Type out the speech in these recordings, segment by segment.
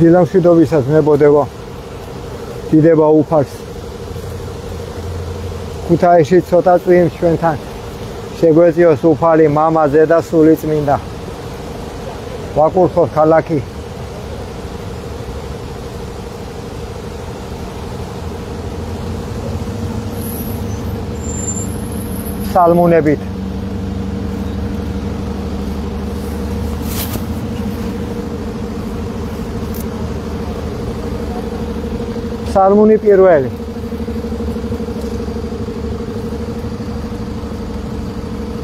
დილამშვიდობისას მებოდება დიდება უფალს ქუთაისში ცოტა წვიმს ჩვენთან შეგვეწიოს უფალი მამა ზედა სული წმინდა ვაკურთხოთ ქალაქი სალმუნებით სალმუნი პირველი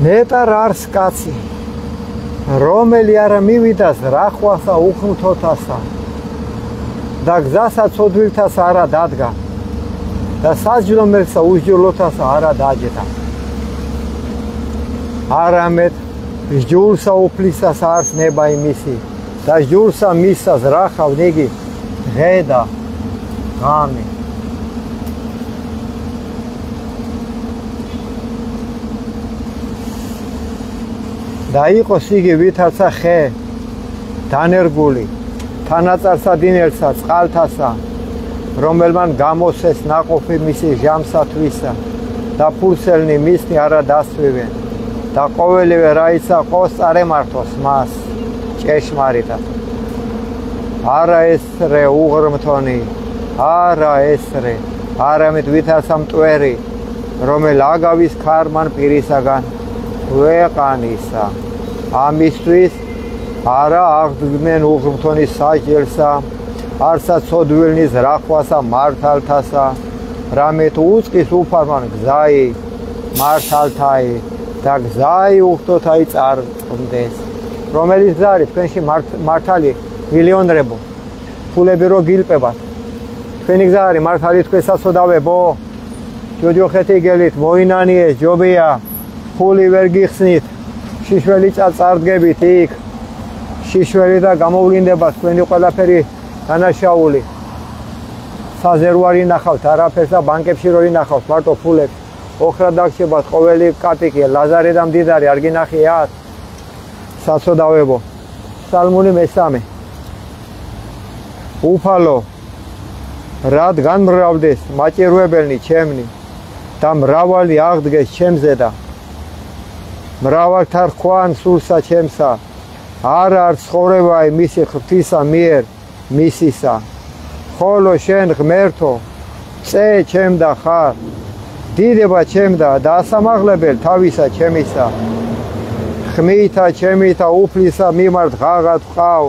ნეტარ არს კაცი რომელი არა მივიდას რახვასა უხმთოთასა და გზასა ცოდვილთას არა დადგა და საჯლომელსა უსჯულოთასა არა დაჯდა არამედ ჯულსა უფლისას არს ნება იმისი და ჯულსა მისას რახავ ნიგი ღედა ღამე და იყოს იგი ვითარცა ხე დანერგული თანაწარსა დინელსა წყალთასა რომელმან გამოსეს ნაყოფი მისი ჟამსათვისა და ფურსელნი მისნი არა დასვივენ და ყოველივე რაიცა ყოს წარემართოს მას ჭეშმარიტად არა ესრე უღრმთონი არა ესრე არამედ ვითარცა მტვერი რომელ აგავის ქარმან პირისაგან ვეყანისა ამისთვის არა აღდგნენ უღრმთონის საჯელსა არსა ცოდვილნის რახვასა მართალთასა რამე თუ უწყის უფალმან გზაი მართალთაი და გზაი უხთოთაი წარწყდეს რომელიც გზა არის თქვენში მართალი მილიონრებო ფულები რო გილპებათ თქვენი გზა არის მართალი თქვენ საცოდავებო ჯოჯოხეთი გელით მოინანიეს ჯობია ფული ვერ გიხსნით შიშველი წარდგებით იქ შიშველი და გამოვლინდება თქვენი ყველაფერი დანაშაული საზერვარი ნახავთ არაფერს და ბანკებში რო ინახავთ მარტო ფულები ოხრა დაგშებათ ყოველი კატიკი ლაზარე და მდიდარი არ გინახიათ საცოდავებო სალმუნი მესამე უფალო რად განმრავლდეს მაჭირვებელნი ჩემნი და მრავალი აღდგეს ჩემზე და მრავალთა რქვან სულსა ჩემსა არა არ ცხოვრებაი მისი ღვთისა მიერ მისისა ხოლო შენ ღმერთო წე ჩემდა ხარ დიდება ჩემდა და ასამაღლებელ თავისა ჩემისა ხმითა ჩემითა უფლისა მიმართ ღაღად ვყავ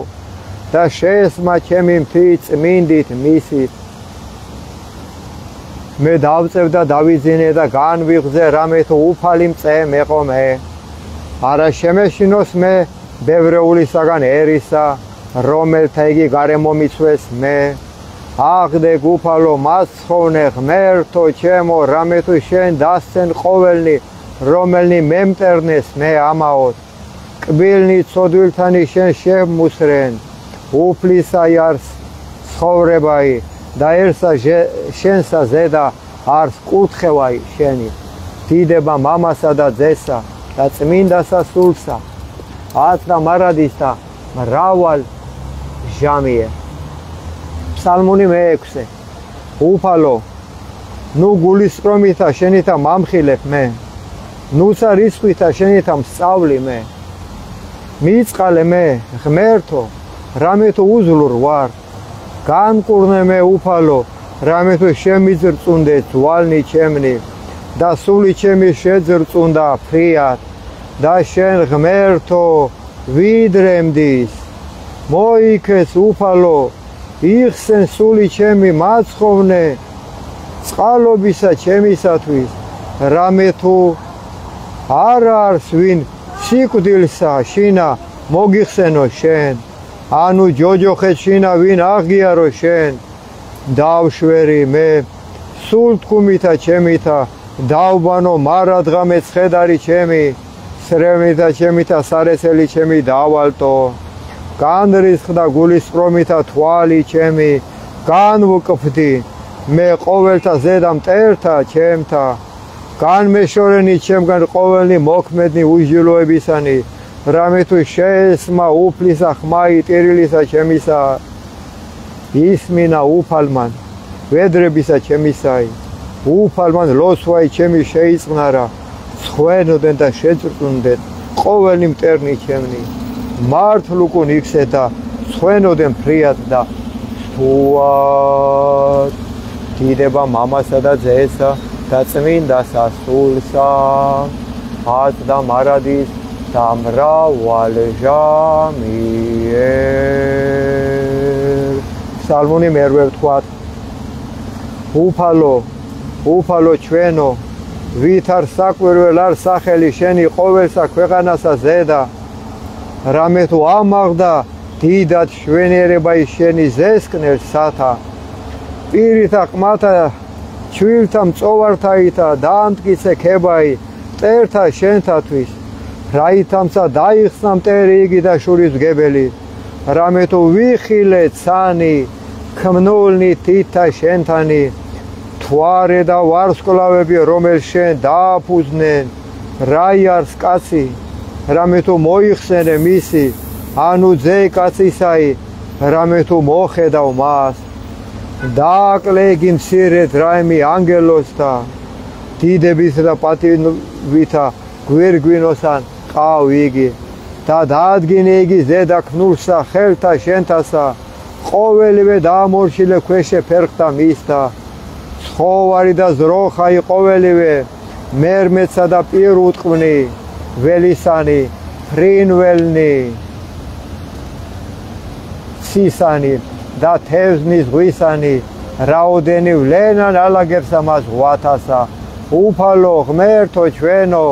და შეესმა ჩემი მთი წმინდით მისით მე დავწევ და დავიძინე და განვიღზე რამე თუ უფალი მწე მეყო მე არა შემეშინოს მე ბევრეულისაგან ერისა რომელთა იგი გარემომიცვეს მე აღდეგ უფალო მასხოვნე ღმერთო ჩემო რამე თუ შენ დასცენ ყოველნი რომელნი მემტერნეს მე ამაოდ კბილნი ცოდვილთანი შენ შემუსრენ უფლისა იარს ცხოვრებაი დაერსა შენსა ზედა არს კურთხევაი შენი დიდება მამასა და ძესა და წმინდასა სულსა ათრა მარადის და მრავალ ჟამიე ფსალმუნი მეექვსე უფალო ნუ გულისწყრომითა შენითა მამხილებ მე ნუცა რისხვითა შენითა მსწავლი მე მიწყალე მე ღმერთო რამე თუ უძლურ ვარ განკურნე მე უფალო რამე თუ შემიძრწუნდე ძვალნი ჩემნი და სული ჩემი შეძრწუნდა ფრიად და შენ ღმერთო ვიდრემდის მოიქეს უფალო იხსენ სული ჩემი მაცხოვნე წყალობისა ჩემისათვის რამე თუ არა არს ვინ სიკვდილსა შინა მოგიხსენო შენ ანუ ჯოჯოხეთ შინა ვინ აღგიარო შენ დავშვერი მე სულ თქუმითა ჩემითა დავბანო მარადღამე ცხედარი ჩემი სრემითა ჩემითა სარეცელი ჩემი დავალტო განრისხდა გულისწყრომითა თვალი ჩემი განვკფდი მე ყოველთა ზედა მტერთა ჩემთა განმეშორენი ჩემგან ყოველნი მოქმედნი უსჯულოებისანი რამე თუ შეესმა უფლისა ხმაი ტირილისა ჩემისა ისმინა უფალმან ვედრებისა ჩემისაი უფალმან ლოსვაი ჩემი შეიწყნარა ხვენოდენ და შეწრწუნდენ ყოველი მტერნი ჩემნი მართლ უკუნ იქსე და ხვენოდენ ფრიად და სთუად დიდება მამასა და ძესა და წმინდა სასულსა ათ და მარადის და მრავალ ჟამიერ ფსალმუნი მერვე ვთქვათ უფალო ჩვენო ვით არ საკვირველ არ სახელი შენი ყოველსა ქვეყანასა ზედა რამე თუ ამაღდა დიდად შვენიერება ის შენი ზესკნელ სათა პირითა ყმათა ჩვილთა მწოვართაითა დაამტკიცე ქებაი მტერთა შენთათვის რაითამცა დაიხსნა მტერი იგი და შურისმგებელი რამე თუ ვიხილე ცანი ქმნულნი თითა შენთანი თვარე და ვარსკვლავები რომელ შენ დააფუძნენ რაი არის კაცი რამე თუ მოიხსენე მისი ანუ ძე კაცისაი რამე თუ მოხედავ მას დააკლეგი მცირედ რაიმი ანგელოსთა დიდების და პატივითა გვირგვინოსან ყავ იგი და დაადგინე იგი ზედა ქნულსა ხელთა შენთასა ყოველივე დაამორჩილე ქვეშე ფერხთა მისთა ცხოვარი და ზროხაი ყოველივე მერმეცსა და პირუტყვნი ველისანი ფრინველნი ცისანი და თევზნის ზღვისანი რაოდენი ვლენან ალაგებს ამას ღვათასა უფალო ღმერთო ჩვენო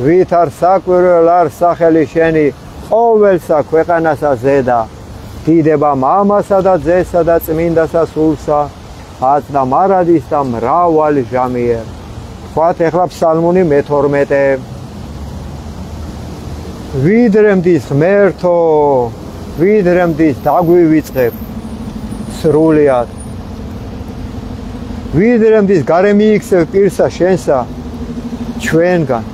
ვით არ საკვირველ არ სახელი შენი ყოველსა ქვეყანასა ზედა დიდება მამასა და ძესა და წმინდასა სულსა ათ და მარადის და მრავალ ჟამიერ ვთქვათ ეხლა ფსალმუნი მე-12 ვიდრე მდის ღმერთო ვიდრე მდის დაგვივიწყებ სრულიად ვიდრე მდის გარე მიიქცევ პირსა შენსა ჩვენგან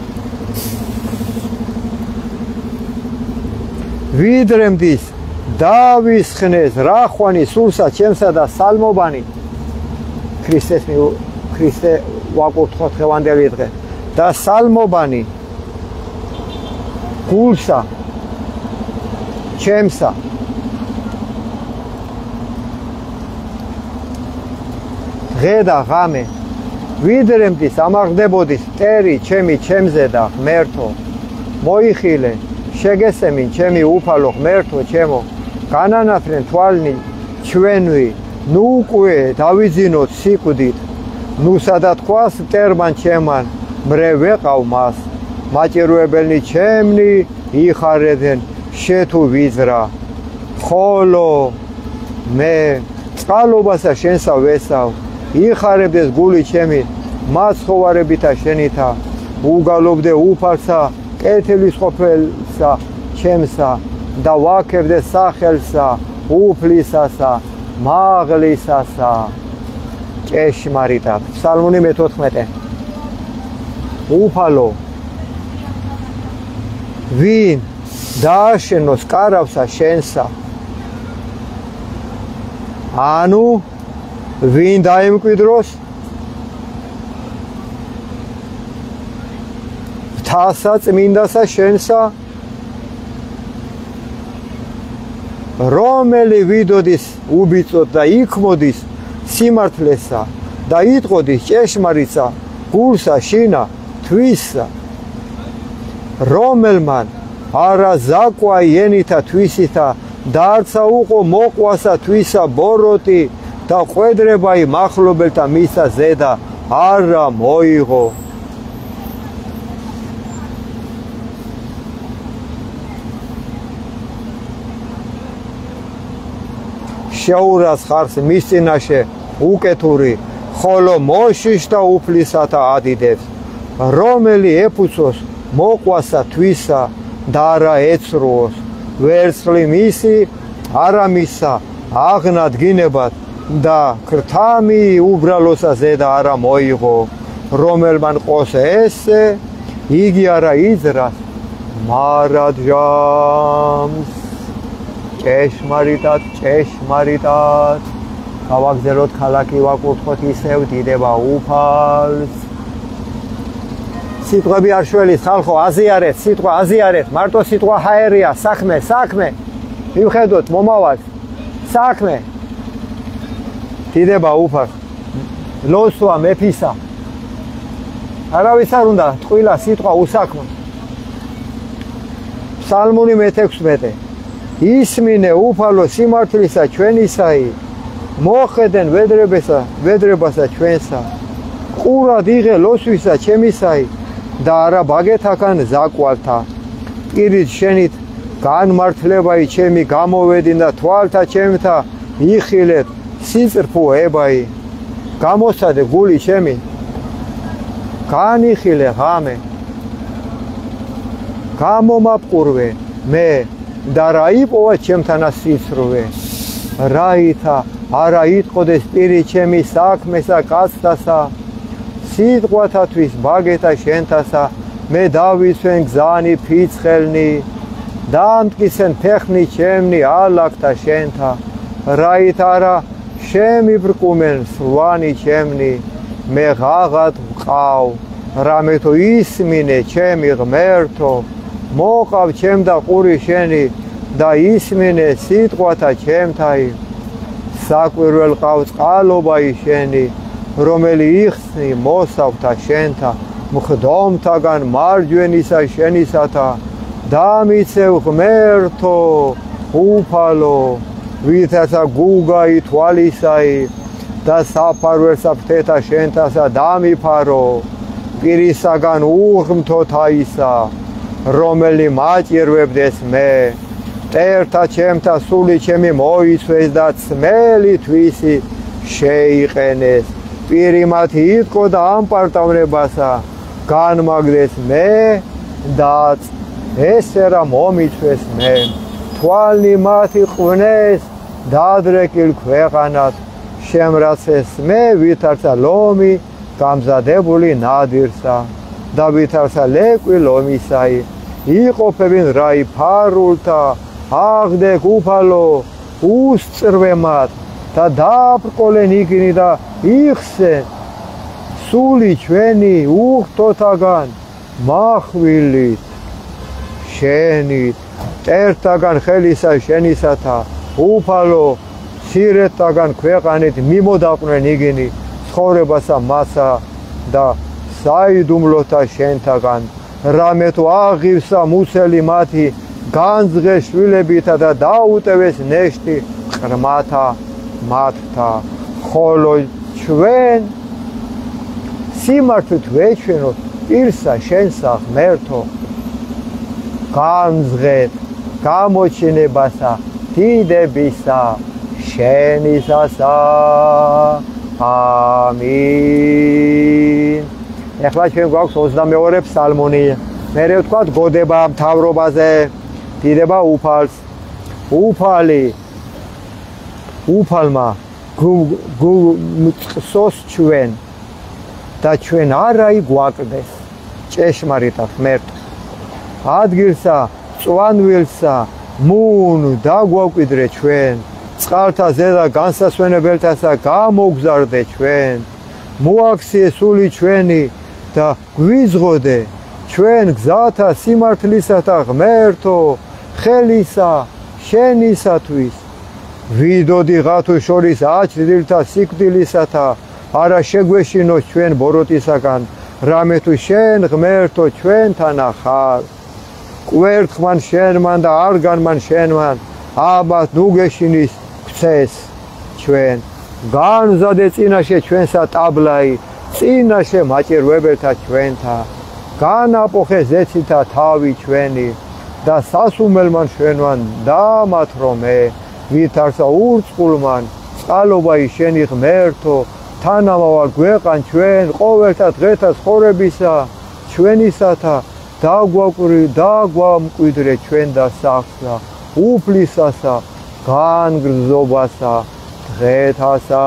ვიდრე მდის დავისხნეს რახვანი სულსა ჩემსა და სალმობანი ქრისტე ვაკურთხოთ ხევანდელი დღე და სალმობანი გულსა ჩემსა დღე და ღამე ვიდრე მდის ამაღდებოდის მტერი ჩემი ჩემზე და ღმერთო მოიხილე შეგესემინ ჩემი უფალო ღმერთო ჩემო განანათლენ თვალნი ჩვენვი ნუ უკვე დავიძინოთ სიკვდით ნუ სადა თქვას მტერმან ჩემან მრე ვეყავ მას მაჭირუებელნი ჩემნი იხარებენ შეთუ ვიზრა ხოლო მე წყალობასა შენსა ვესავ იხარებდეს გული ჩემი მაცხოვარებითა შენითა უგალობდე უფალსა კეთილის ყოფილსა ჩემსა და ვაქებდე სახელსა უფლისასა მაღლისასა ჭეშმარიტად ფსალმუნი მე-14 უფალო ვინ დააშენოს კარავსა შენსა ანუ ვინ დაემკვიდროს თასა წმინდასა შენსა რომელი ვიდოდის უბიწოდ და იქმოდის სიმართლესა და იტყოდის ჭეშმარიტსა გულსა შინა თვისა რომელმან არა ზაკვა ენითა თვისითა და არცა უყო მოყვასა თვისა ბოროტი და ყვედრებაი მახლობელთა მისა ზედა არა მოიღო შეურას ხარს მის წინაშე უკეთური ხოლო მოშიშ და უფლისათა ადიდებს რომელი ეფუცოს მოყვასა თვისა და არა ეცრუოს ვერცხლი მისი არა მისა აღნადგინებად და ქრთამი უბრალოსა ზედა არა მოიღო რომელმან ყოს ესე იგი არა იძრას მარად ჟამს ჭეშმარიტად გავაგზავნოთ ქალაქი ვაკურთხოთ ისევ დიდება უფალს სიტყვები არ შველის ხალხო აზიარეთ სიტყვა აზიარეთ მარტო სიტყვა ჰაერია საქმე მივხედოთ მომავალს საქმე დიდება უფალს ლოსვა მეფისა არავის არ უნდა ტყუილა სიტყვა უსაქმო ფსალმუნი მე-16 ისმინე უფალო სიმართლისა ჩვენისაი მოხედენ ვედრებასა ჩვენსა ყურად იღე ლოსვისა ჩემისაი და არა ბაგეთაკან ზაკვალთა პირით შენით განმართლებაი ჩემი გამოვედი და თვალთა ჩემთა იხილეთ სიწრფო ებაი გამოსადე გული ჩემი განიხილე ღამე გამომაპყურვე მე და რა იპოვა ჩემთანა სიცრუე რაითა არა იტყოდეს პირი ჩემი საქმესა კაცთასა სიტყვათათვის ბაგეთა შენთასა მე დავიცვენ გზანი ფიცხელნი დამტკიცენ ფეხნი ჩემნი ალაგთა შენთა რაით არა შემიბრკუმენ სვანი ჩემნი მე ღაღად ვყავ რამე თუ ისმინე ჩემი ღმერთო მოყავ ჩემ და ყური შენი და ისმინე სიტყვათა ჩემთაი საკვირველ ყავს წყალობაი შენი რომელი იხსნი მოსავთა შენთა მხდომთაგან მარჯვენისა შენისათა დამიცევ ღმერთო უფალო ვითაცა გუგაი თვალისაი და საფარველსა ფრთეთა შენთასა დამიფარო პირისაგან უღმთო თაისა რომელი მაჭირვებდეს მე მტერთა ჩემთა სული ჩემი მოიცვეს და წმელი თვისი შეიყენეს პირი მათი იტყო და ამპარტავნებასა განმაგდეს მე და ესე რა მომიცვეს მე თვალნი მათი ყვნეს დადრეკილ ქვეყანას შემრაცეს მე ვითარცა ლომი გამზადებული ნადირსა და ვითარცა ლეკვი ლომისაი იყოფებინ რაი ფარულთა აღდეკ უფალო უსწრვე მათ და დაბრკოლენ იგინი და იხსენ სული ჩვენი უღთოთაგან მახვილით შენით მტერთაგან ხელისა შენისათა უფალო სირეთაგან ქვეყანით მიმოდაყვნენ იგინი ცხოვრებასა მასა და საიდუმლოთა შენთაგან რამე თუ აღივსა მუცელი მათი განძღე შვილებითა და დაუტევეს ნეშტი ყრმათა მათთა ხოლო ჩვენ სიმართლით ვეჩვენოთ პირსა შენსა ღმერთო განძღეთ გამოჩინებასა დიდებისა შენისასა ამინ ეხლა ჩვენ გვაქვს 22 ფსალმუნი მერე ვთქვათ გოდება მთავრობაზე დიდება უფალს უფალმა გუწყსოს ჩვენ და ჩვენ არაი გვაკლდეს ჭეშმარიტად ღმერთო ადგილსა წვანვილსა მუნ დაგვაკვიდრე ჩვენ წყალთა ზედა განსასვენებელთასა გამოგზარდე ჩვენ მოაქციე სული ჩვენი და გვიზღოდე ჩვენ გზათა სიმართლისათა ღმერთო ხელისა შენისათვის ვიდოდი ღათუ შორის აჩრდილთა სიკვდილისათა არა შეგვეშინოს ჩვენ ბოროტისაგან რამე თუ შენ ღმერთო ჩვენთანა ხარ კვერთხმან შენმან და არგანმან შენმან აბათ ნუგეშინის ქცეს ჩვენ განზადე წინაშე ჩვენსა ტაბლაი წინაშე მაჭირვებელთა ჩვენთა განაპოხე ზეცითა თავი ჩვენი და სასუმელმან შენვან დამათრომე ვითარცა ურწყულმან წყალობაი შენი ღმერთო თანამავალ გვეყან ჩვენ ყოველთა დღეთა ცხოვრებისა ჩვენისათა დაგვამკვიდრე ჩვენ და სახსა უფლისასა განგრძობასა დღეთასა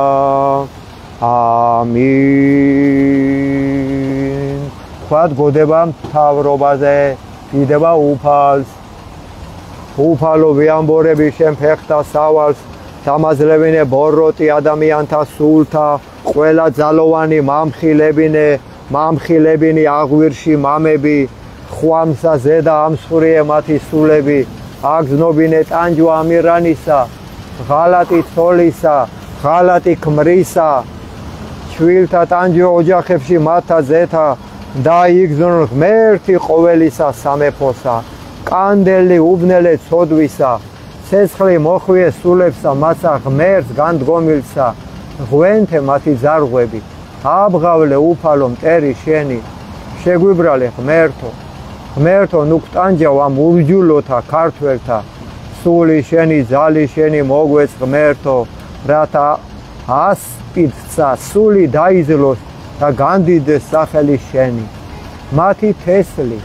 ამინ თქვათ გოდება მთავრობაზე დიდება უფალს უფალო ვიამბორები შენ ფეხთა სავალს დამაძლებინე ბოროტი ადამიანთა სულთა ყველა ძალოვანი მამხილებინი აღვირში მამები ხვამსა ზედა ამსხვრიე მათი სულები აგზნობინე ტანჯვა ამირანისა ღალატი თოლისა ღალატი ქმრისა შვილთა ტანჯვა ოჯახებში მათთა ზეთა დაიგზნონ ღმერთი ყოველისა სამეფოსა კანდელი უბნელე ცოდვისა ცეცხლი მოხვიე სულებსა მაცა ღმერთს განდგომილსა ღვენთე მათი ზარღვები აბღავლე უფალო მტერი შენი შეგვიბრალე ღმერთო ნუ გტანჯავ ამ ურჯულოთა ქართველთა სული შენი ძალი შენი მოგვეც ღმერთო რათა ასპიდცა სული დაიზლოს და განდიდეს სახელი შენი მათი თესლი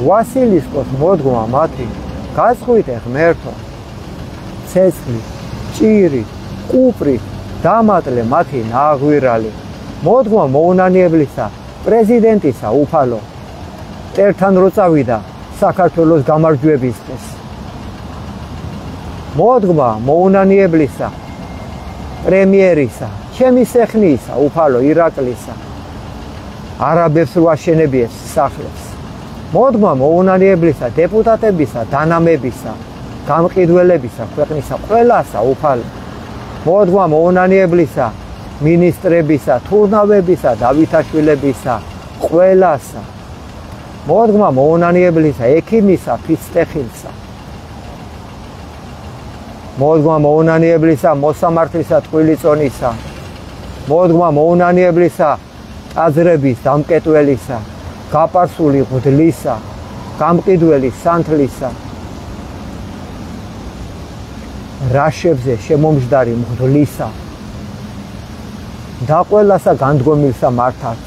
ვასილისკოს მოდგმა მათი გაწყვიტე ღმერთო ცეცხლი ჭირი კუპრი დამატლე მათი ნაღვირალი მოდგმა მოუნანიებლისა პრეზიდენტისა უფალო მტერთან რო წავიდა საქართველოს გამარჯვებისთვის მოდგმა მოუნანიებლისა პრემიერისა ჩემი სეხნიისა უფალო ირაკლისა არაბებს რო აშენებიეს სახლებს მოდგმა მოუნანიებლისა დეპუტატებისა დანამებისა გამყიდველებისა ქვეყნისა ყველასა უფალო მოდგმა მოუნანიებლისა მინისტრებისა თურნავებისა დავითაშვილებისა ყველასა მოდგმა მოუნანიებლისა ექიმისა ფიცტეხილსა მოდგმა მოუნანიებლისა მოსამართლისა ტყუილიწონისა მოდგმა მოუნანიებლისა ტაძრების დამკეტველისა გაპარსული ღვდლისა გამყიდველი სანთლისა რაშებზე შემომჯდარი მღვდლისა და ყველასა განდგომილსა მართად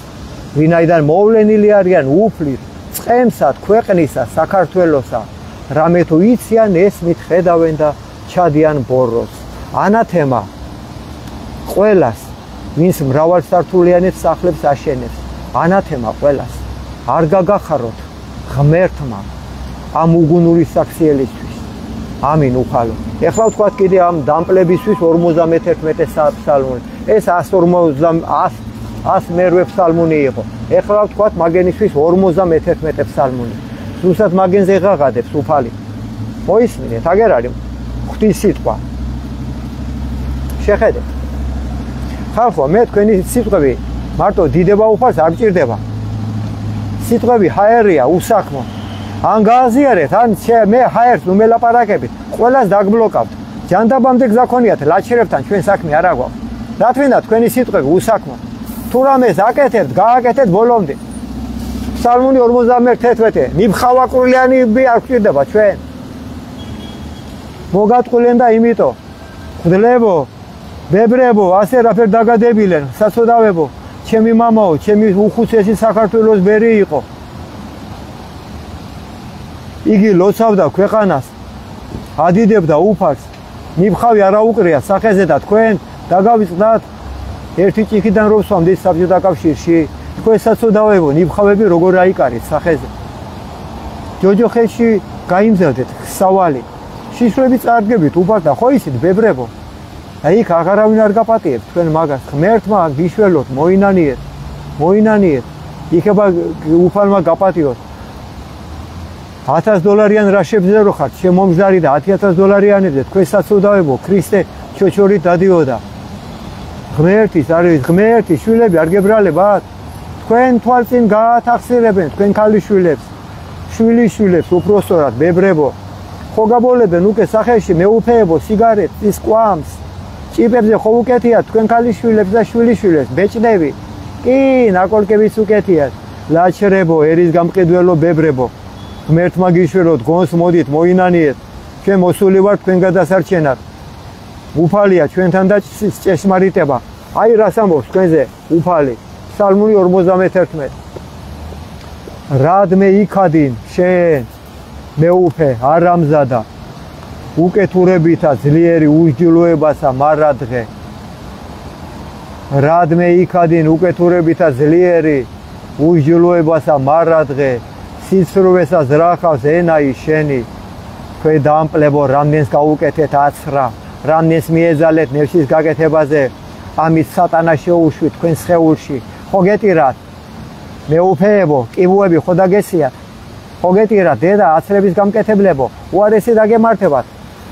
ვინაიდან მოვლენილი არიან უფლით წყემსად ქვეყნისა საქართველოსა რამე თუ იციან ესმით ხედავენ და ჩადიან ბოროს ანათემა ყველას ვინც მრავალსართულიანეთ სახლებს აშენებს ანათემა ყველას არ გაგახაროთ ღმერთმა ამ უგუნური საქსიელისთვის ამინ უფალო ეხლა ვთქვათ კიდე ამ დამპლებისთვის 51 ფსალმუნი ეს 150 ფსალმუნი იყო ეხლა ვთქვათ მაგენისთვის 51 ფსალმუნი ზუსტად მაგენზე ღაღადებს უფალი მოისმინეთ აგერ არის ღვთის სიტყვა შეხედეთ ხალხო მე თქვენი სიტყვები მარტო დიდება უფალს არ მჭირდება სიტყვები ჰაერია უსაქმო ან გააზიარეთ ან მე ჰაერს უმელაპარაკებით ყველას დაგბლოკავთ ჯანდაბამდე გზაქონიათ ლაჩერებთან ჩვენ საქმე არ აგვაქვს რა თქმა თქვენი სიტყვები უსაქმო თუ რამეს აკეთებთ გააკეთეთ ბოლომდე ფსალმუნი 51 მიბხავაკრულიანები არ გვჭირდება ჩვენ მოგატყულენ და იმიტო ღვდლებო ბებრებო ასე რაფერ დაგადებილენ საწოდავებო ჩემი მამაო ჩემი უხუცესი საქართველოს ბერი იყო იგი ლოცავდა ქვეყანას ადიდებდა უფალს მიბხავი არა უკრია სახეზე და თქვენ დაგავიწყდათ ერთი ჭიქიდან რომ სვამდით საბჭოთა კავშირში თქვენ საწოდავებო მიბხავები როგორ აიკარით სახეზე ჯოჯოხეთში გაიმზადეთ სავალი შიშრები წარდგებით უფალს და ხო ისიც ბებრებო აი იქ აღარავინ არ გაპატიებთ თქვენ მაგას ღმერთმა გიშველოთ მოინანიეთ იქება უფალმა გაპატიოთ $1000 რაშებზე რო ხართ შემომჯდარი და $10,000 თქვენ საწოდავებო ქრისტე ჩოჩორით დადიოდა ღმერთის არის ღმერთი შვილები არ გებრალებათ თქვენ თვალწინ გაათახსირებენ თქვენ ქალიშვილებს შვილიშვილებს უпроსტორად ბებრებო ხო გაბოლებენ უკვე სახეში მეუფეებო სიგარეტის კვამს ჭიპებზე ხო უკეთიათ თქვენ ქალიშვილებს და შვილიშვილებს ბეჭდები კი ნაკოლკებიც უკეთიათ ლაჩრებო ერის გამყიდველო ბებრებო ღმერთმა გიშველოთ გონს მოდით მოინანიეთ ჩვენ მოსული ვართ თქვენ გადასარჩენად უფალია ჩვენთან და ჭეშმარიტება აი რას ამბობს თქვენზე უფალი ფსალმუნი 51 რადმე იქადინ შენ მეუფე არამზადა უკეთურებითა ძლიერი უსჯულოებასა მარადღე რადმე იქადინ უკეთურებითა ძლიერი უსჯულოებასა მარადღე სიცრუესა ზრახავს ენაი შენი თქვენ დაამპლებო რამდენს გაუკეთეთ აცრა, რამდენს მიეძალეთ ნევსის გაკეთებაზე, ამით სატანა შეუშვით თქვენ სხეულში. ხო გეტირათ? მეუფეებო, კიბუები ხო დაგესიათ? ხო გეტირათ დედა აცრების გამკეთებლებო, უარესი დაგემართებათ.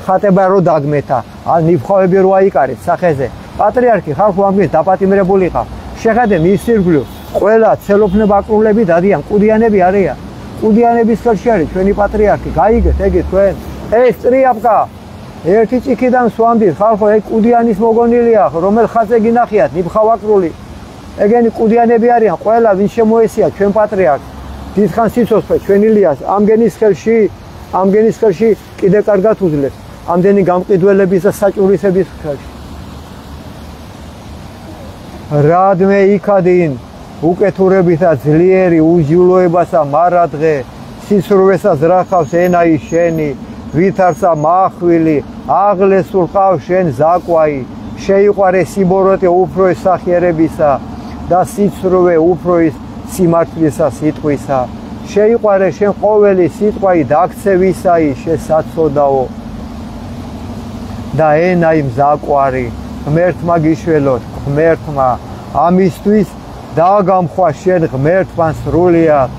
ხატება რო დაგმეთა, ნიფხავები რო აიკარეთ სახეზე. პატრიარქი ხალხო ამის დაპატიმრებულიყავ. შეხედე მის ირგვლივ ყველა ცელოფნებაკრულები დადიან, კუდიანები არიან. კუდიანების ხელში არის ჩვენი პატრიარქი. გაიგეთ ეგ თქვენ. ეს ტრიაპკა ერთი წიქიდან სვამდით ხალხო ეგ კუდიანის მოგონილია, რომელ ხაზზე გინახიათ ნიფხავაკრული. ეგენი კუდიანები არიან ყველა ვინ შემოესია ჩვენ პატრიარქს. დიდხანს სიცოცხლე ჩვენ ილიას ამგენის ხელში კიდე კარგად უძლებს. ამდენი გამყიდველების და საჭურისების ხელში. რადმე იქადინ უკეთურებითა ძლიერი უჯილოებასა მარადღე სისრვესა ზრახავს ენაი შენი ვითარცა მახვილი აღლესულ ყავ შენ ზაკვაი შეიყვარე სიბოროტე უფროის სახიერებისა და სიცრუე უფროის სიმართლისა სიტყვისა შეიყვარე შენ ყოველი სიტყვაი დაქცევისაი შესაცოდაო და ენაი მზაკვარი ღმერთმა გიშველოთ ღმერთმა ამისთვის დაგამხვა შენ ღმერთმა სრულიად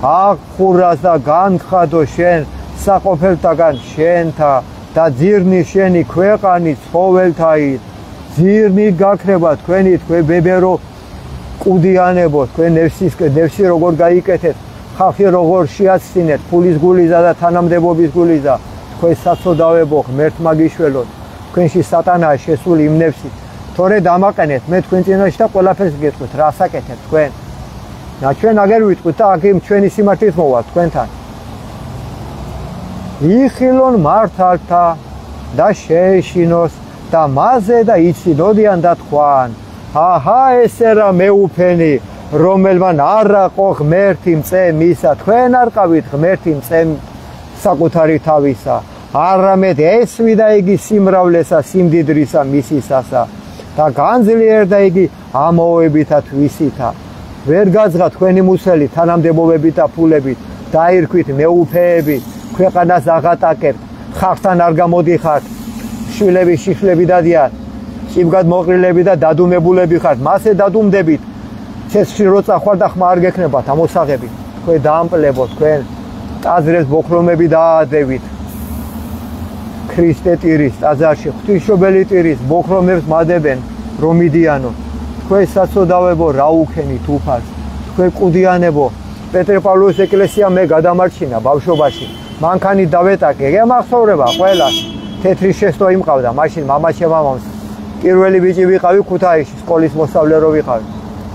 აღხურას და განხადო შენ საყოფელთაგან შენთა და ძირნი შენი ქვეყანი ცხოველთაით ძირნი გაქრება თქვენი თქვენ ბებერო კუდიანებო თქვენ ნევსი როგორ გაიკეთეთ ხალხი როგორ შეაცინეთ ფულის გულიზა და თანამდებობის გულიზა თქვენ საცოდავებო ღმერთმა გიშველოთ თქვენში სატანაა შესული იმ ნევსით თორე დამაყენეთ მე თქვენ წინაშე და ყველაფერს გეტყვით რა საკეთებ თქვენ და ჩვენ აგერ ვიტყვით და აქ ჩვენი სიმართლით მოვა თქვენთან იხილონ მართალთა და შეეშინოს და მასზე და იცინოდიან და თქვან აჰა ესე რა მეუფენი რომელმან არ აყო ღმერთი მწე მისა თქვენ არ ყავით ღმერთი მწე საკუთარი თავისა არამედ ესვიდა იგი სიმრავლესა სიმდიდრისა მისისასა და განძლიერდა იგი ამოებითა თვისითა ვერ გაძღა თქვენი მუცელი თანამდებობებით და ფულებით დაირქვით მეუფეები ქვეყანას აღატაკებთ ხალხთან არ გამოდიხართ შვილები შიშლები დადიან წიბგად მოყრილები და დადუმებულები ხართ მასე დადუმდებით ცეცხლში რო წახვალ და ხმა არ გექნებათ ამოსაღები თქვენ დაამპლებოთ თქვენ ტაძრებს ბოქრომები დაადევით ქრისტე ტირის ტაძარში ღვთისმშობელი ტირის ბოქრომებს მადებენ რომ მიდიანო თქვენ საცოდავებო რა უქენით უფალს თქვენ კუდიანებო პეტრე-პავლუს ეკლესია მე გადამარჩინა ბავშვობაში მანქანით დავეტაკე გემახსოვრება ყველას თეთრი შეცდო იმყავდა მაშინ მამაჩემამამს პირველი ბიჭი ვიყავი ქუთაისში სკოლის მოსწავლე რო ვიყავი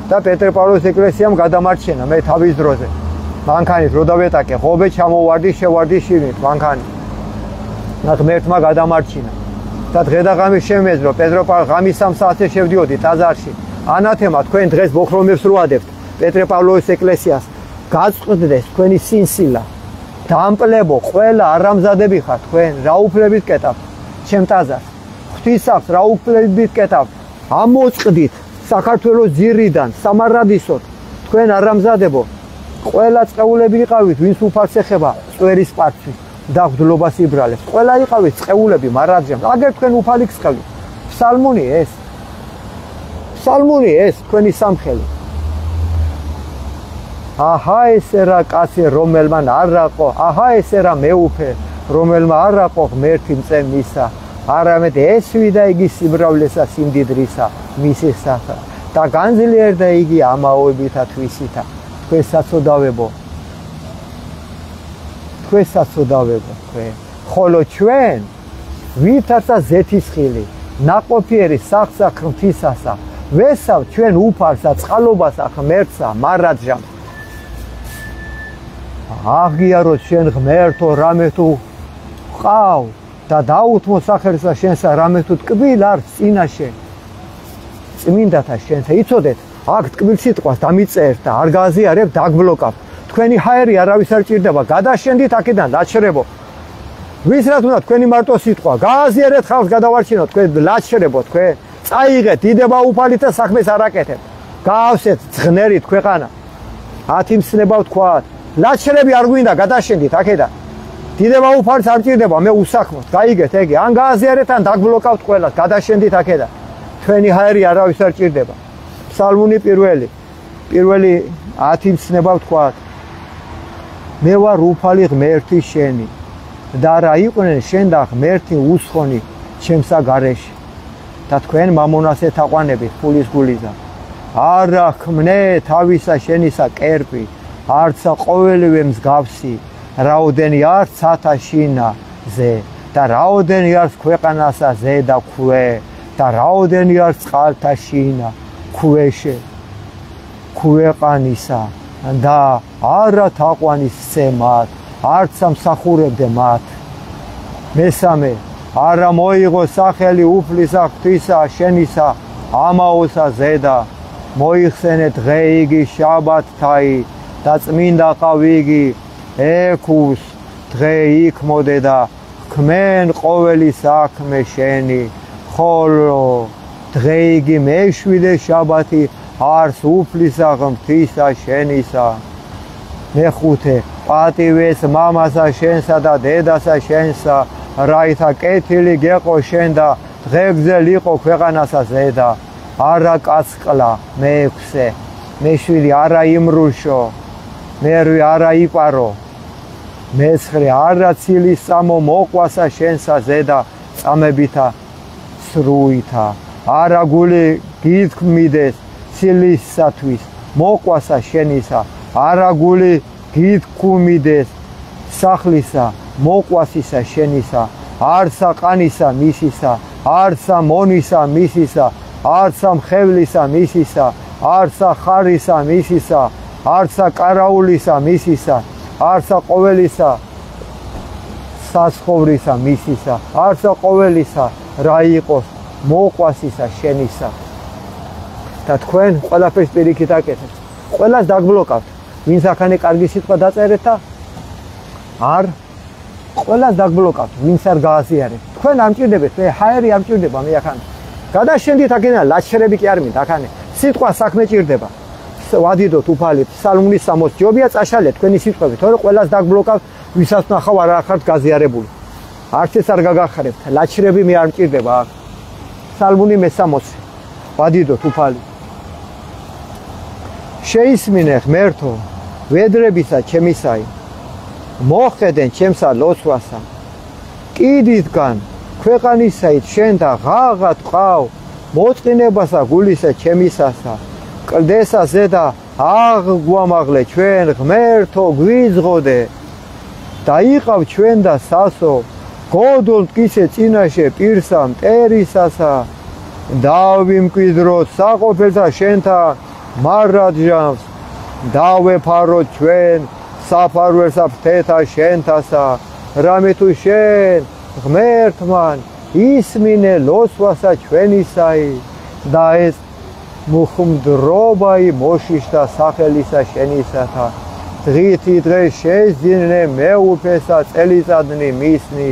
და პეტრე-პავლუს ეკლესიამ გადამარჩინა მე თავის დროზე მანქანით რო დავეტაკე ღობე ჩამოვარდი შევარდი შიგნით მანქანით და ღმერთმა გადამარჩინა და დღე და ღამის შემეძრო პეტრე-პავლუს ღამის 3 საათზე შევდიოდი ტაძარში ანათემა თქვენ დღეს ბოქრომებს რო ადებთ პეტრე-პავლუს ეკლესიას გაწყვეტდეს თქვენი სინსილა დამპლებო ყველა არამზადები ხართ თქვენ რა უფლებით კეტავთ ჩემ ტაძარს ღვთისავს რა უფლებით კეტავთ ამოწყდით საქართველოს ძირიდან სამარადისოდ თქვენ არამზადებო ყველა წეულები იყავით ვინც უფალს ეხება წვერის პარცვის და ღდლობას იბრალებს ყველა იყავით წეულები მარადჟემ აგერ თქვენ უფალი გსხევით ფსალმუნი ეს თქვენი სამხელი აჰა ესე რა კაცი რომელმან არ აყო აჰა ესე რა მეუფე რომელმა არ აყო ღმერთი მწე მისა არამედ ესვიდა იგი სიმრავლესა სიმდიდრისა მისისასა და განძლიერდა იგი ამაოებითა თვისითა თქვენ საცოდავებო თქვენ ხოლო ჩვენ ვითარცა ზეთისხილი ნაყოფიერი სახსა ღვთისასა ვესავ ჩვენ უფალსა წყალობასა ღმერთსა მარადჟამს აღიაროთ შენ ღმერთო რამე თუ ყავ და დაუთმო სახელსა შენსა რამე თუ ტკბილ არ წინაშე წმინდათა შენსა იცოდეთ აქ ტკბილ სიტყვას დამიწერთ და არ გააზიარებ დაგბლოკავ თქვენი ჰაერი არავის არ ჭირდება გადაშენდით აქედან ლაჩრებო ვის რა თუნდა თქვენი მარტო სიტყვა გააზიარეთ ხალხს გადავარჩინოთ თქვენ ლაჩრებო თქვენ წაიღეთ დიდება უფალით და საქმეს არ აკეთებთ გაავსეთ ძღნერით ქვეყანა 10 მსნებავ თქვათ ლაჩრები არ გვინდა გადაშენდით აქედან დიდება უფარს არ ჭირდება, მე უსაქმოდ, გაიგეთ ეგე, ან გააზიარეთ, ან დაგბლოკავთ ყველას, გადაშენდით აქედან. თქვენი ჰაერი არავის არ ჭირდება. ფსალმუნი პირველი 10 მცნება ვთქვათ. მე ვარ უფალი ღმერთი შენი და რა იყვნენ შენ და ღმერთი უსხონი ჩემსა გარეში. და თქვენ მამონას ეთაყვანებით ფულის გულიზა. არა ქმნე თავისა შენისა კერპი, არცა ყოველივე მსგავსი, რაოდენი არც ათაშინაზე და რაოდენი არც ქვეყანასა ზე და ქვე და რაოდენი არც წყალთა შინა ქვეშე ქვეყანისა და არა თაყვანისცე მათ, არც ამსახურებდე მათ. მესამე, არა მოიღო სახელი უფლისა ღვთისა შენისა ამაოსა ზედა, მოიხსენე დღე იგი შაბათთაი და წმინდა ყავი იგი ექუს დღე იქ მოდე და ხმენ ყოველი საქმე შენი, ხოლო დღე იგი მეშვიდე შაბათი არს უფლისა ღვთისა შენისა. მეხუთე, პატივეს მამასა შენსა და დედასა შენსა, რაითა კეთილი გეყო შენ და დღეგრძელ იყო ქვეყანასა ზედა. არა კაცკლა. მეექვსე, მეშვიდე, არა იმრუშო, მერვე არა იპარო. მეცხრე, არა ცილის წამო მოყვასა შენსა ზედა წამებითა სრუითა. არა გული გითქმიდეს ცილისათვის მოყვასა შენისა, არა გული გითქმიდეს სახლისა მოყვასისა შენისა, არცა ყანისა მისისა, არცა მონისა მისისა, არცა მხევლისა მისისა, არცა ხარისა მისისა, არცა კარაულისა მისისა, არცა ყოველისა საცხოვრისა მისისა, არცა ყოველისა რა იყოს მოყვასისა შენისა. და თქვენ ყველაფერს პირიქით აკეთებთ. ყველას დაგბლოკავთ. ვინც ახანე კარგი სიტყვა დაწერეთ და არ ყველას დაგბლოკავთ, ვინც არ გააზიარეთ. თქვენ არ მჭირდებეთ, მე ჰაერი არ მჭირდება, მე ახან გადაშენდით აქედან ლაჩხერები კი არ მინდა ახანე. სიტყვა საქმე ჭირდება. ვადიდოთ უფალი, ფსალმუნის 60 ჯობია წაშალეთ თქვენი სიტყვები, თორე ყველას დაგბლოკავთ, ვისაც ნახავ არ ახართ გაზიარებული. არც ეს არ გაგახარებთ, ლაჩხერები მე არ მჭირდება აქ. ფსალმუნი მე-60 ვადიდოთ უფალი. შეისმინე ღმერთო ვედრებისა ჩემისაი, მოხედენ ჩემსა ლოცვასა, კიდითგან ქვეყანისაით შენ და ღაღა ტყავ, მოწყინებასა გულისა ჩემისასა, კლდესა ზედა აღგვამაღლე ჩვენ ღმერთო გვიძღოდე და იყავ ჩვენ და სასო, გოდოლ მტკიცე წინაშე პირსა მტერისასა, დავიმკვიდროთ საყოფელთა შენთა მარადჟამს, დავეფაროთ ჩვენ საფარველსა ფრთეთა შენთასა, რამე თუ შენ ღმერთმან ისმინე ლოცვასა ჩვენისაი და ეს მუხმდრობაი მოშიშთა სახელისა შენისათა, დღითი დღე შეძინე მეუფესა წელიწადნი მისნი,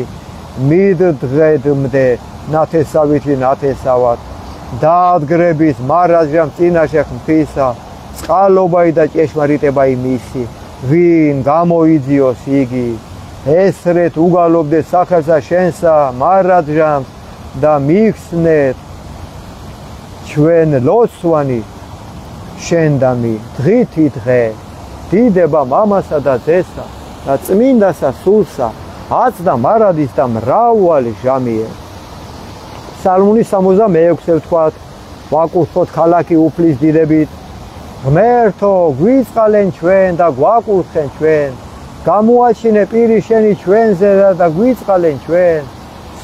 მიდდღედმდე ნათესავითი ნათესავად, დაადგრების მარადჟამ წინაშე ღვთისა, წყალობაი და ჭეშმარიტებაი მისი, ვინ გამოიძიოს იგი, ესრეთ უგალობდეთ სახელსა შენსა მარადჟამს და მიხსნეთ ჩვენ ლოცვანი შენდამი დღითი დღე, დიდება მამასა და ძესა და წმინდასა სულსა, აც და მარადის და მრავალი ჟამიერ. ფსალმუნის 66 ვთქვათ, ვაკურთხოთ ქალაქი უფლის დიდებით, ღმერთო გვიწყალენ ჩვენ და გვაკურთხენ ჩვენ, გამოაჩინე პირი შენი ჩვენზე და გვიწყალენ ჩვენ,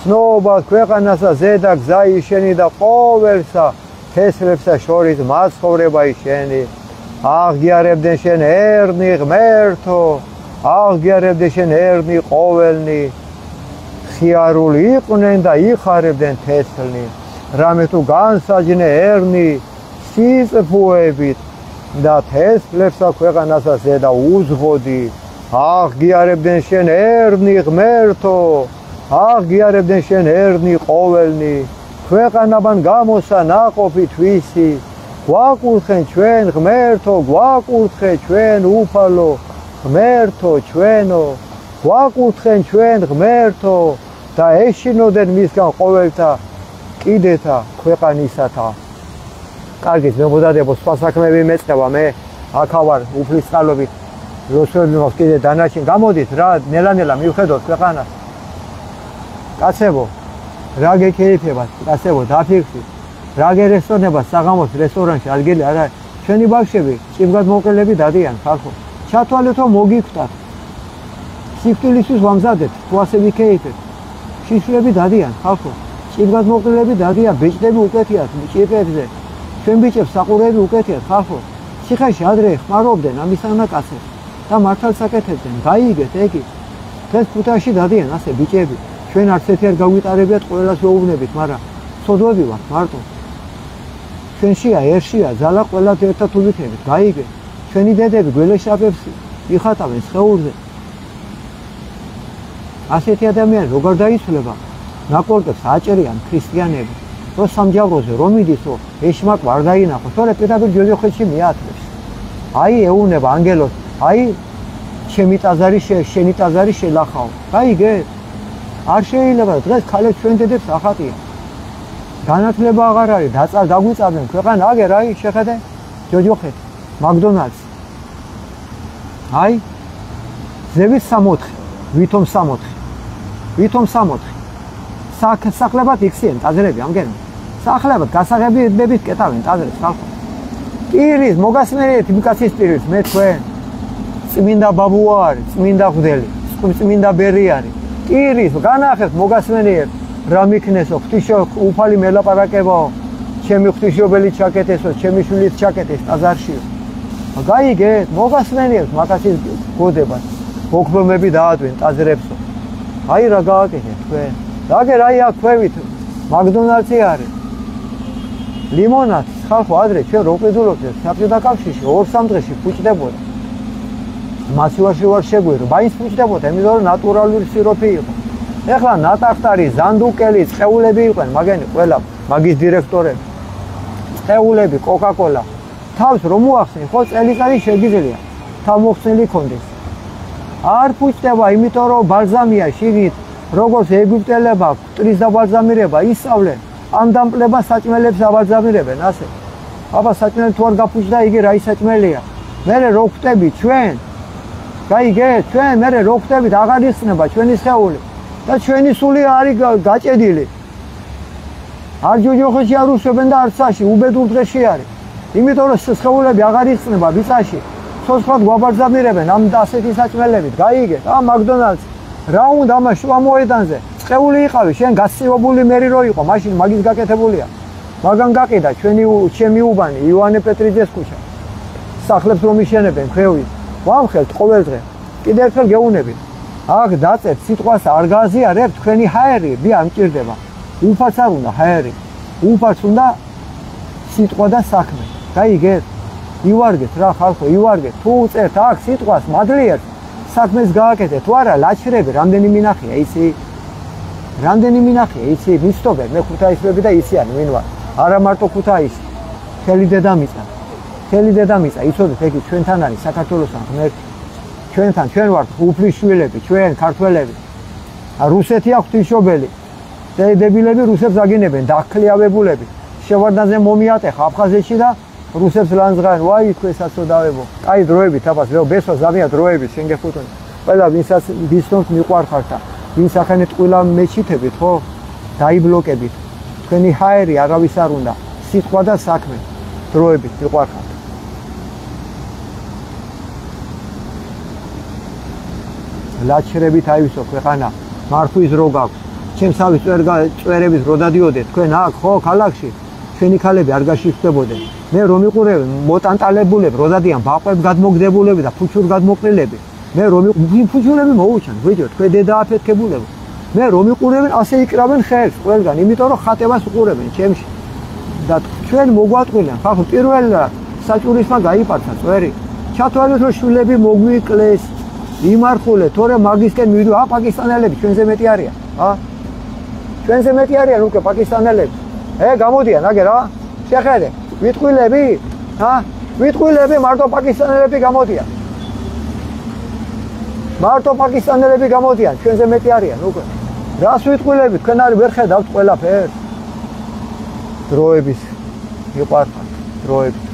ცნობა ქვეყანასა ზედა გზაი შენი და ყოველსა თესლებსა შორის მაცხოვრებაი შენი, აღგიარებდნენ შენ ერნი ღმერთო, აღგიარებდნენ შენ ერნი ყოველნი, ხიარული იყვნენ და იხარებდნენ თესლნი, რამე თუ განსაჯნე ერნი სიწფუებით და თესლებსა ქვეყანასა ზედა უძღოდი, აღგიარებდნენ შენ ერნი ღმერთო, აღგიარებდნენ შენ ერნი ყოველნი, ქვეყანაბან გამოსა ნაყოფი თვისი, გვაკურთხენ ჩვენ ღმერთო, გვაკურთხე ჩვენ უფალო, ღმერთო ჩვენო, გვაკურთხენ ჩვენ ღმერთო და ეშინოდენ მისგან ყოველთა კიდეთა ქვეყანისათა. კარგით, მეგობრებო, სხვა საქმეები მეწყება, მე აქა ვარ უფლის წყალობით. რუსები მაქვს კიდე დანარჩენ. გამოდით რა, ნელა-ნელა მივხედოთ ქვეყანას. კაცებო, რა გეკეიფებათ, კაცებო, დაფიქრდით. რა გერესტორნებათ საღამოს რესტორანში ადგილი არა. ჩვენი ბავშვები ჭიბგად მოყოლები დადიან ხალხო. ჩათვალეთ რომ მოგიხვდათ. სიკვდილისთვის ვამზადეთ, თუ ასე ვიქეიფებთ. შიშვლები დადიან ხალხო. ჭიბგად მოყოლები დადიან, ბიჭდები უკეთიათ ჭიბებზე. ჩვენ ბიჭებს საყურები უკეთიათ ხალხო. ციხეში ადრე ხმარობდნენ ამისანა კაცებს და მართალ საკეთებდნენ. გაიგეთ ეგი. დღეს ქუთაისში დადიან ასე ბიჭები. ჩვენ არც ერთი არ გავიტარებიათ, ყველას ვეუბნებით, მაგრამ სოდვები ვართ მარტო. ჩვენშია ერშია ძალა ყველა ერთად უბიქნებით. გაიგეთ. ჩვენი დედები გველეშაპებს იხატავენ სხეულზე. ასეთი ადამიანი როგორ დაიცვლება? ნაკორტებს აჭრიან ქრისტიანები. რო სამჯავროზე რომ მიდის, რომ ეშმაკ ვარ დაინახოს, თორე პირდაპირ ჯოჯოხეთში მიათლებს. აი ეუნება ანგელოს, აი შენი ტაძარი შელახაო. გაიგეთ? არ შეიძლება დღეს ქალებს ჩვენ დედებს ახატიან. განათლება აღარ არის, დაგვიწავდნენ ქვეყანა აგერ, აი შეხედე ჯოჯოხეთი, მაკდონალდს. აი ზევის 64, ვითომ 64. ვითომ 64. სახლებად იქციან ტაძრები ამგერა. სახლებად გასაღებებით კეტავენ ტაძრებს ხალხო. პირის მოგასმენიეთ იმკაცის პირის მე თქვენ. წმინდა ბაბუა არის, წმინდა ღვთელი, წმინდა ბერი არის. პირის განახეთ მოგასმენიეთ რა მიქნესო, ღვთისო უფალი მელაპარაკებაო. ჩემი ღვთისობელი ჩაკეთესო, ჩემი შვილიც ჩაკეთეს ტაძარშიო. გაიგეთ, მოგასმენიეთ მაგაცის გოდებას. მოქმედები დაადვენ ტაძრებსო. აი რა გააკეთეთ თქვენ. აგერ აი აქ ქვევით მაკდონალდსი არის. ლიმონადი ხალხო ადრე ჩვენ რო ყიდულობდით საბჭოთა კავშირში 2-3 დღეში ფუჭდებოდა. მასივაში ვარ შეგვირო, მაინც ფუჭდებოდა, იმიტომ რომ ნატურალური სიროფი იყო. ეხლა ნატახტარი, ზანდუკელი, წეულები იყვნენ, მაგენი ყველა, მაგის დირექტორები. წეულები, კოკა-კოლა. თავს რომ მოახსენ, ხო წელიწადი შეგიძლია თავმოხსნილი კონდეს. არ ფუჭდება, იმიტომ რომ ბალზამია შიგნით, როგორც ეგვიპტელებმა მტრის დაბალზამირება ისწავლენ, ამ დამპლებას საჭმელებს აბალზამირებენ, ასე. აბა საჭმელი თუ არ გაფუჭდა, იგი რა ისაჭმელია. მერე რო ხვდები ჩვენ, გაიგეთ, ჩვენ მერე რო ხვდებით, აღარ იხსნება ჩვენი სხეული და ჩვენი სული არის გაჭედილი. არ ჯოჯოხეთში არ უსვებენ და არცაში, უბედურ დღეში არის. იმიტომ რომ სხეულები აღარ იხსნება ბიცაში. ცოცხლად გვაბალზამირებენ ამ ასეთი საჭმელებით, გაიგეთ, ამ მაკდონალდს. რა უნდა ამას შუა მოედანზე წეული იყავი შენ გასწევებული მერი რო იყო მაშინ მაგის გაკეთებულია მაგან გაყიდა ჩემი უბანი ივანე პეტრიძეს ქუჩა სახლებს რომ იშენებენ ქვევით ვამხელთ ყოველდღე კიდევ ერთხელ გეუნებით აქ დაწეთ სიტყვას არ გააზიარებთ თქვენი ჰაერი ბი არ მჭირდება უფალს არ უნდა ჰაერი უფალს უნდა სიტყვა და საქმე გაიგეთ ივარგეთ რა ხალხო ივარგეთ თუ უწერთ აქ სიტყვას მადლიერთ საქმეს გააკეთეთ თუ არა ლაჩრები რამდენი მინახია იცი რამდენი მინახია იცი მისწობენ მე ქუთაისები და იციან ვინ ვარ არა მარტო ქუთაისი მთელი დედამიწა იცოდეთ ეგ ჩვენთან არის საქართველოსთან ღმერთი ჩვენთან ჩვენ ვართ უფლის შვილები ჩვენ ქართველები რუსეთი აქვს ღვთისმშობელი დებილები რუსებს აგინებენ დაქლიავებულები შევარდნაძე მომიატეხა აფხაზეთში და რუსებს ლანძღან ვაი ქვესაცოდავებო კაი დროებით აბას ლეო ბესო ზამია დროებით შენ გეხუტონ ყველა ვინცაც ვისნოთ მიყვარხართ და ვინც ახანეთ ყველა მეჩითებით ხო დაიბლოკებით თქვენი ჰაერი არავის არ უნდა სიტყვა და საქმე დროებით მიყვარხართ ლაჩრებით აივისო ქვეყანა მართვის რო გაქვს ჩემსავის წვერების რო დადიოდეთ თქვენ აქ ხო ქალაქში ჩვენი ქალები არ გაშიფრდებოდნენ მე რომ იყურებ მოტანტალებულები რო დადიან ბაყვებ გადმოგდებულები და ფუჩურ გადმოყრილები მე რომ ფუჩურები მოუჩან ვიდეო თქვენ დედა აფეთქებულებო მე რომ იყურებენ ასე იკრავენ ხელს ყველგან იმიტომ რომ ხატებას უყურებენ ჩემში და ჩვენ მოგვატყვილენ ხალხო პირველ საჭურისმა გაიპარცა წვერი ჩათვალეთ რომ შვილები მოგვიკლეს იმარხულე თორე მაგისკენ მივიდო პაკისტანელები ჩვენზე მეტი არიან ჩვენზე მეტი არიან უკვე პაკისტანელები გამოდიან აგერ შეხედე ვიტყვილები ვიტყვილები მარტო პაკისტანელები გამოდიან მარტო პაკისტანელები გამოდიან, ჩვენზე მეტი არიან უკვე. რას ვიტყვილები, თქვენ არ ვერ ხედავთ ყველაფერს. დროების მიყვარხართ, დროებით.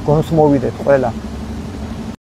გონს მოვიდეთ ყველა.